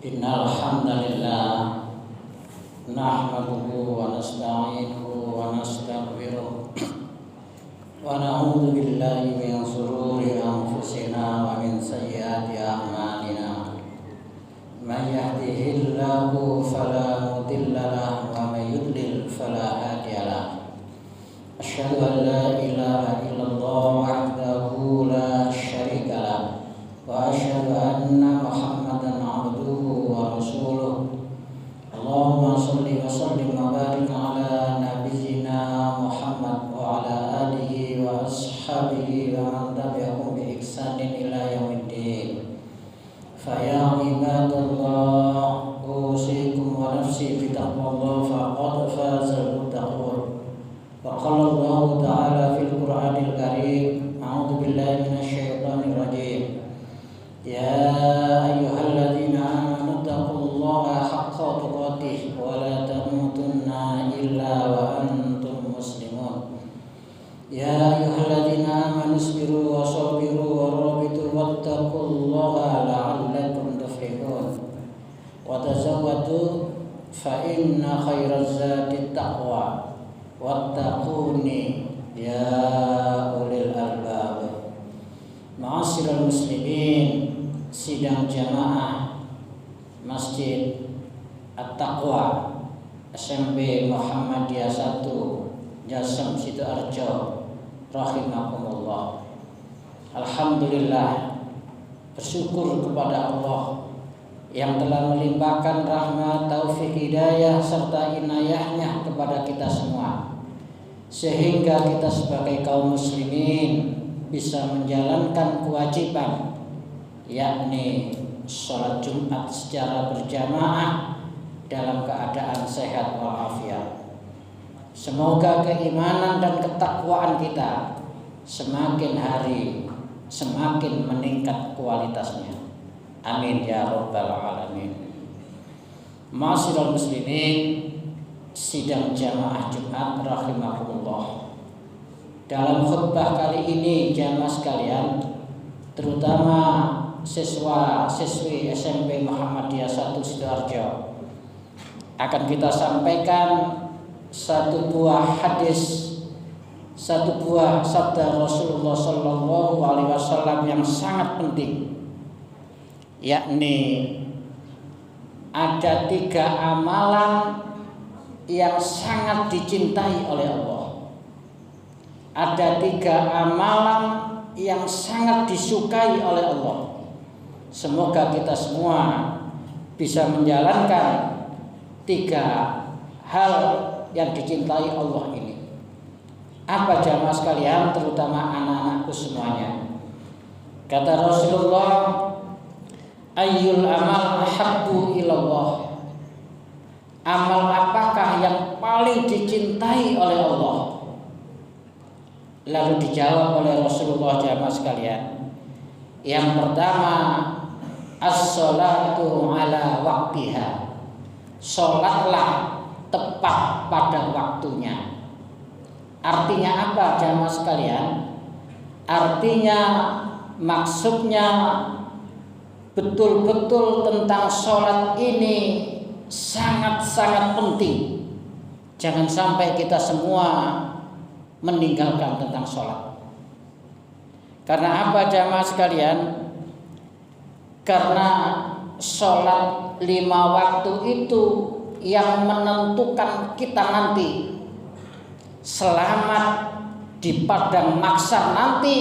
Innal hamdalillah nahmaduhu wa nasta'inuhu wa nastaghfiruh wa na'udzu billahi min shururi anfusina wa min sayyiati a'malina. May yahdihillahu fala mudilla lahu wa may yudlil fala hadiya lahu. Asyhadu an la ilaha illallah wahdahu la syarika lahu wa asyhadu anna Muhammadan abduhu wa rasuluh. Allahumma shalli wa sallim wa barik ala nabiyyina Muhammad wa ala alihi wa ashabihi wa man tabi'ahum bi ihsanin ila yaumiddin. Fa ya ibadallah, usikum wa nafsi bi taqwallah faqad fazal muttaqun. Wa qala Allah ta'ala fil Qur'anil Karim, a'udzu billahi minasyaitonir rajim. Ya ayyuhalladzina amanu taqullaha haqqa tuqatih wa la tamutunna illa wa antum muslimun. Ya ayyuhalladzina amanu isbiru wa sabiru wa rabitu wattaqullaha la'allakum tuflihun. Wa tazawwadu fa inna khairaz zadi taqwa wattaquni ya ulil albab. Ma'asyiral muslimin, sidang jamaah Masjid At-Taqwa SMP Muhammadiyah 1 Jasem Sidoarjo rahimakumullah. Alhamdulillah, bersyukur kepada Allah yang telah melimpahkan rahmat, taufik, hidayah serta inayahnya kepada kita semua, sehingga kita sebagai kaum muslimin bisa menjalankan kewajiban, yakni sholat Jumat secara berjamaah dalam keadaan sehat walafiat. Semoga keimanan dan ketakwaan kita semakin hari semakin meningkat kualitasnya. Amin ya rabbal alamin. Ma'asyiral muslimin, sidang jamaah Jumat rahimakumullah. Dalam khutbah kali ini jamaah sekalian, terutama siswa-siswi SMP Muhammadiyah 1 Sidoarjo, akan kita sampaikan satu buah hadis, satu buah sabda Rasulullah Sallallahu Alaihi Wasallam yang sangat penting, yakni ada 3 amalan yang sangat dicintai oleh Allah. Ada 3 amalan yang sangat disukai oleh Allah. Semoga kita semua bisa menjalankan 3 hal yang dicintai Allah ini. Apa jamaah sekalian, terutama anak-anakku semuanya? Kata Rasulullah, ayyul amal ahabbu ilallah. Amal apakah yang paling dicintai oleh Allah? Lalu dijawab oleh Rasulullah jamaah sekalian, yang pertama, as-sholatu ala waktiha. Sholatlah tepat pada waktunya. Artinya apa jamaah sekalian? Artinya, maksudnya betul-betul tentang sholat ini sangat-sangat penting. Jangan sampai kita semua meninggalkan tentang sholat. Karena apa jamaah sekalian? Karena sholat 5 waktu itu yang menentukan kita nanti selamat di padang mahsyar nanti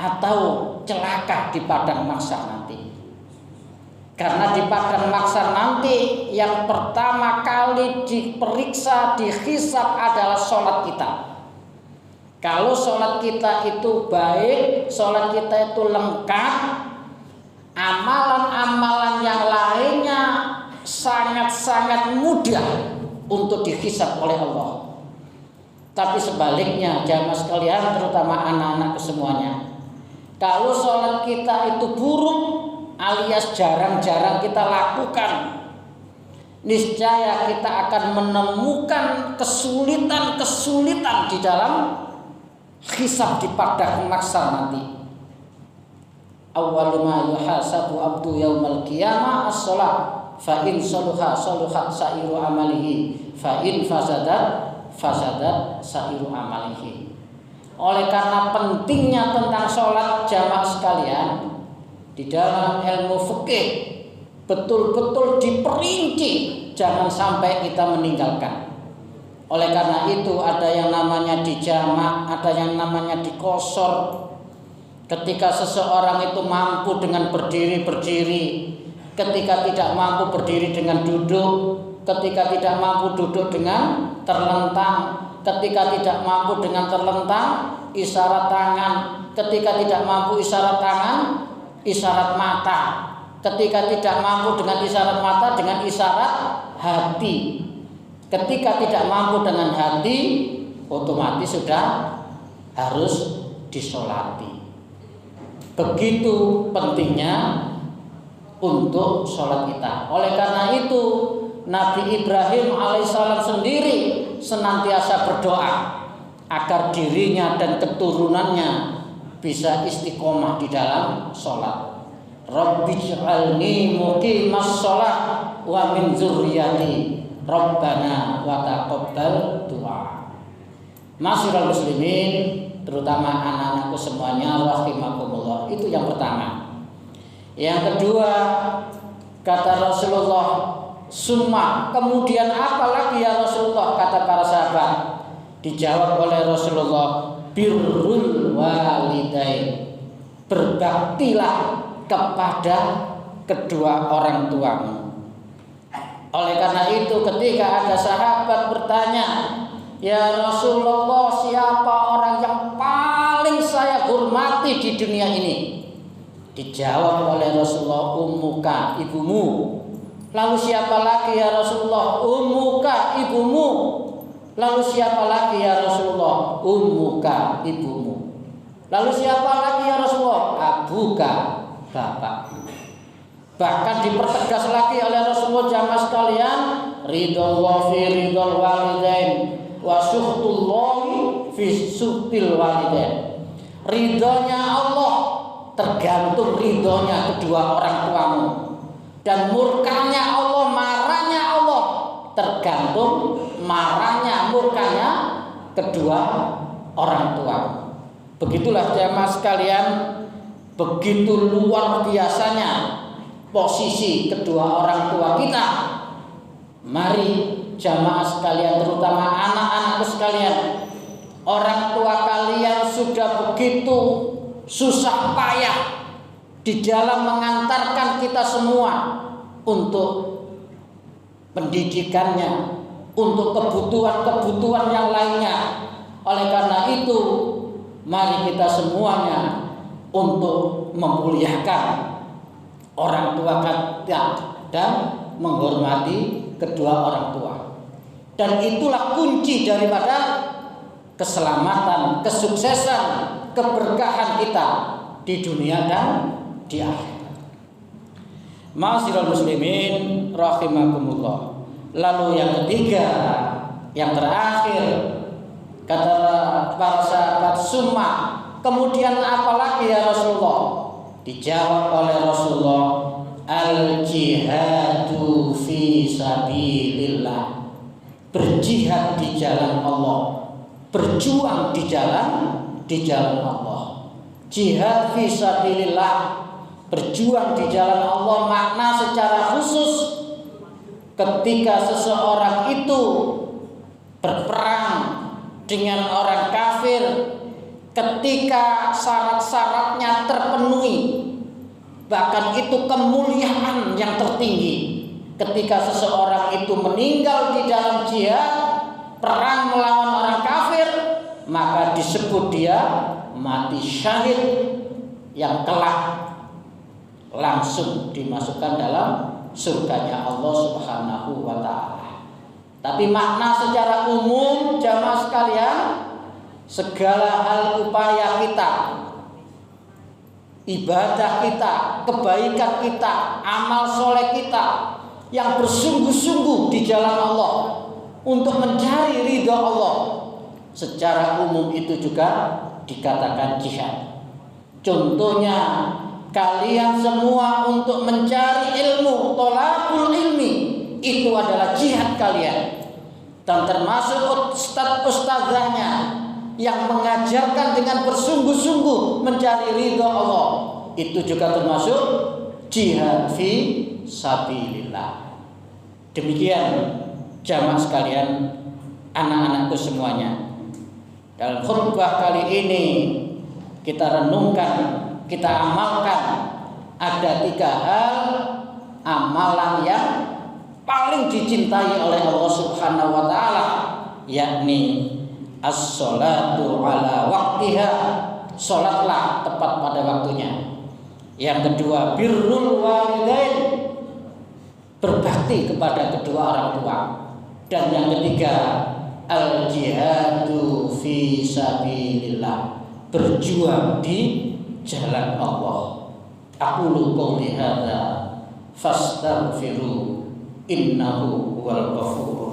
atau celaka di padang mahsyar nanti. Karena di padang mahsyar nanti yang pertama kali diperiksa, dihisab adalah sholat kita. Kalau sholat kita itu baik, sholat kita itu lengkap, amalan-amalan yang lainnya sangat-sangat mudah untuk dihisab oleh Allah. Tapi sebaliknya jamaah sekalian, terutama anak-anak semuanya, kalau sholat kita itu buruk alias jarang-jarang kita lakukan, niscaya kita akan menemukan kesulitan-kesulitan di dalam hisab di padang mahsyar nanti. awwalu ma yuhasabu abdu yaumal qiyamah as-shalah fa in saluha saluhat sa'iru amalihi fa in fasadat sa'iru amalihi. Oleh karena pentingnya tentang sholat jamaah sekalian, di dalam ilmu fikih betul-betul diperinci, jangan sampai kita meninggalkan. Oleh karena itu ada yang namanya dijamak, ada yang namanya dikosor. Ketika seseorang itu mampu dengan berdiri, ketika tidak mampu berdiri dengan duduk, ketika tidak mampu duduk dengan terlentang, ketika tidak mampu dengan terlentang, isyarat tangan, ketika tidak mampu isyarat tangan, isyarat mata, ketika tidak mampu dengan isyarat mata, dengan isyarat hati. Ketika tidak mampu dengan hati, otomatis sudah harus disolati. Begitu pentingnya untuk sholat kita. Oleh karena itu Nabi Ibrahim alaihissalam sendiri senantiasa berdoa agar dirinya dan keturunannya bisa istiqomah di dalam sholat. Rabbij'alni muqimas sholat wa min dzurriyyati Rabbana wa taqabbal du'a. Masyiral muslimin, terutama anak-anakku semuanya rahimakumullah. Itu yang pertama. Yang kedua, kata Rasulullah, summa, kemudian apa lagi ya Rasulullah, kata para sahabat. Dijawab oleh Rasulullah, birrul walidain, berbaktilah kepada kedua orang tuamu. Oleh karena itu ketika ada sahabat bertanya, ya Rasulullah, siapa orang yang paling saya hormati di dunia ini? Dijawab oleh Rasulullah, ummuka, ibumu. Lalu siapa lagi ya Rasulullah? Ummuka, ibumu. Lalu siapa lagi ya Rasulullah? Ummuka, ibumu. Lalu siapa lagi ya Rasulullah? Abuka, bapakmu. Bahkan dipertegas lagi oleh Rasulullah jamaah sekalian, ridallah fi ridal walidain wa suhtullahi fi suhtil walidain. Ridhonya Allah tergantung ridhonya kedua orang tuamu, dan murkanya Allah, marahnya Allah tergantung marahnya, murkanya kedua orang tua. Begitulah jamaah sekalian, begitu luar biasanya posisi kedua orang tua kita. Mari jamaah sekalian, terutama anak-anakku sekalian, orang tua kalian sudah begitu susah payah di dalam mengantarkan kita semua untuk pendidikannya, untuk kebutuhan-kebutuhan yang lainnya. Oleh karena itu, mari kita semuanya untuk memuliakan orang tua kita dan menghormati kedua orang tua. Dan itulah kunci daripada keselamatan, kesuksesan, keberkahan kita di dunia dan di akhirat. Ma'asyiral muslimin rahimakumullah. Lalu yang ketiga, yang terakhir, kata para sahabat, summa, kemudian apa lagi ya Rasulullah? Dijawab oleh Rasulullah, al-jihadu fi sabilillah, berjihad di jalan Allah, berjuang di jalan Allah. Jihad fi sabilillah, berjuang di jalan Allah, makna secara khusus ketika seseorang itu berperang dengan orang kafir, ketika syarat-syaratnya terpenuhi, bahkan itu kemuliaan yang tertinggi. Ketika seseorang itu meninggal di dalam jihad, perang melawan orang kafir, maka disebut dia mati syahid, yang kelak langsung dimasukkan dalam surganya Allah Subhanahu wa ta'ala. Tapi makna secara umum jamaah sekalian, segala hal upaya kita, ibadah kita, kebaikan kita, amal soleh kita yang bersungguh-sungguh di jalan Allah untuk mencari ridha Allah, secara umum itu juga dikatakan jihad. Contohnya kalian semua untuk mencari ilmu, thalabul ilmi, itu adalah jihad kalian. Dan termasuk ustaz-ustazahnya yang mengajarkan dengan bersungguh-sungguh mencari ridha Allah, itu juga termasuk jihad fi sabilillah. Demikian jamaah sekalian, anak-anakku semuanya, dalam khutbah kali ini kita renungkan, kita amalkan ada 3 hal amalan yang paling dicintai oleh Allah Subhanahu wa taala, yakni as-sholatu ala waktiha, salatlah tepat pada waktunya. Yang kedua, birrul walidain, berbakti kepada kedua orang tua. Dan yang ketiga, al-jihadu fi sabilillah, berjuang di jalan Allah. Aqulu qouli hadza fastaghfiru innahu huwal ghafurur